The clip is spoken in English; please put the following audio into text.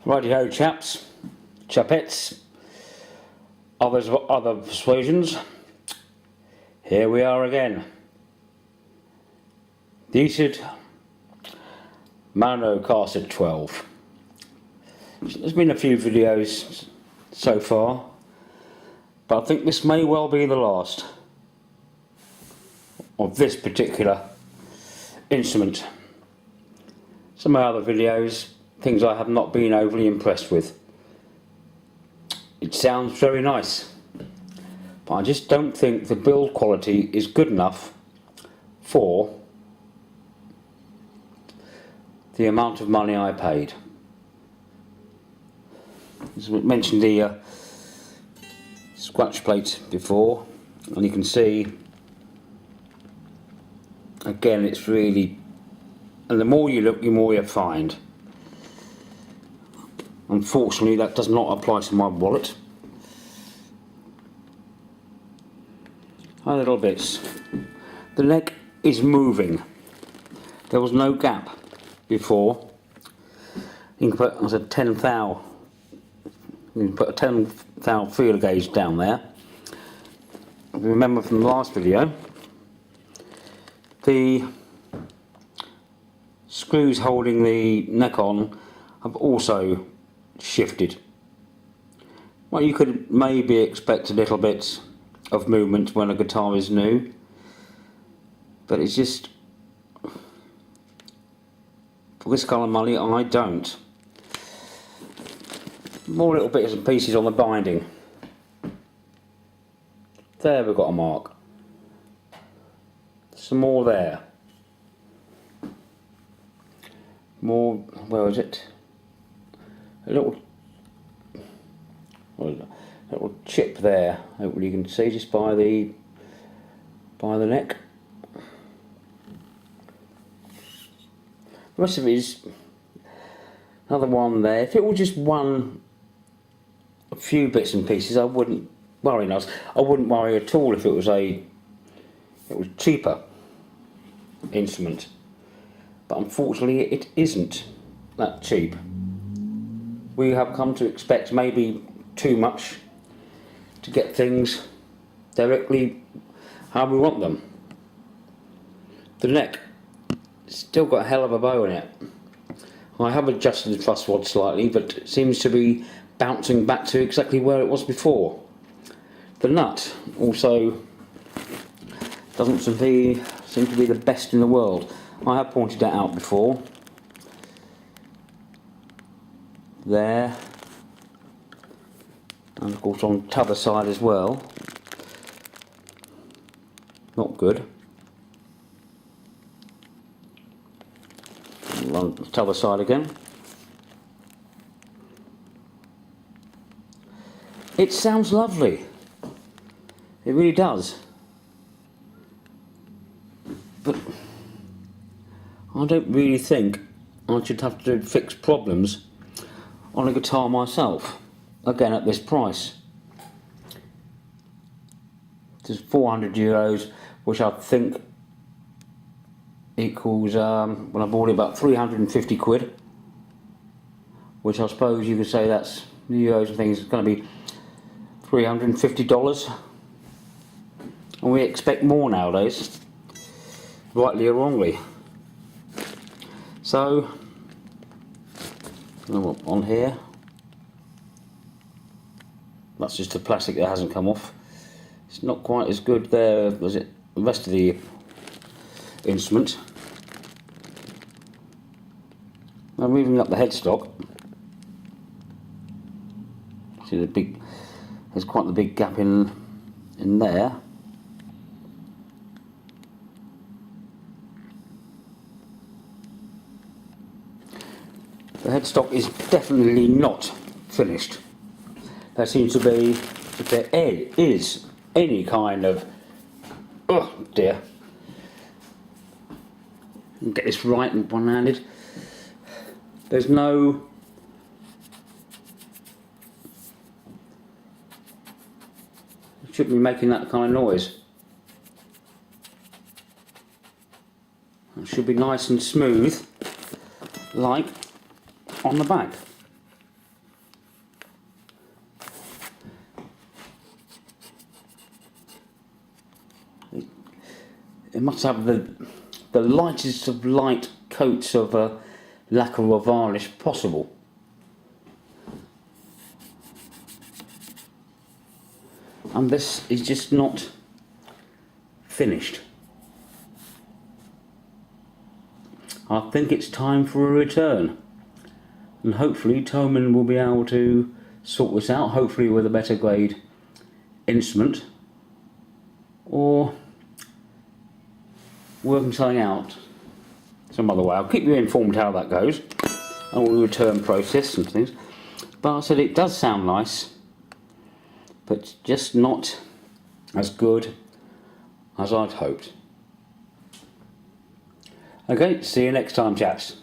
Righty-ho, chaps, chapettes, others of other persuasions. Here we are again. The Eastwood Mandocaster 12. There's been a few videos so far, but I think this may well be the last of this particular instrument. Some of my other videos, things I have not been overly impressed with. It sounds very nice, but I just don't think the build quality is good enough for the amount of money I paid. As we mentioned the scratch plate before, and you can see again it's really, and the more you look the more you find. Unfortunately that does not apply to my wallet. Little bits. The neck is moving. There was no gap before. You can put, as a 10 thou, you can put a 10 thou feeler gauge down there. If you remember from the last video, the screws holding the neck on have also shifted. Well, you could maybe expect a little bit of movement when a guitar is new, but it's just, for this kind of money, I don't. More little bits and pieces on the binding. There we've got a mark. Some more there. More, where is it? A little chip there, hopefully you can see just by the neck. The rest of it is another one there. If it were just a few bits and pieces, I wouldn't worry. I wouldn't worry at all if it was cheaper instrument. But unfortunately it isn't that cheap. We have come to expect maybe too much to get things directly how we want them. The neck still got a hell of a bow in it. I have adjusted the truss rod slightly, but it seems to be bouncing back to exactly where it was before. The nut also doesn't seem to be the best in the world. I have pointed that out before. There, and of course on the t'other side as well. Not good. On the t'other side again. It sounds lovely. It really does. But I don't really think I should have to fix problems on a guitar myself, again at this price. It's €400, which I think equals, when I bought it, about 350 quid, which I suppose you could say that's the euros and things, it's going to be $350, and we expect more nowadays, rightly or wrongly. So on here, that's just the plastic that hasn't come off. It's not quite as good there as the rest of the instrument. Now moving up the headstock, see there's quite the big gap in there. The headstock is definitely not finished. There seems to be, if there is any kind of, oh dear, get this right and one-handed. There's no it shouldn't be making that kind of noise. It should be nice and smooth, like on the back. it must have the lightest of light coats of lacquer or varnish possible. And this is just not finished. I think it's time for a return, and hopefully Thomann will be able to sort this out, hopefully with a better grade instrument, or working something out some other way. I'll keep you informed how that goes, and the return process and things. But I said it does sound nice, but just not as good as I'd hoped. Okay, see you next time, chaps.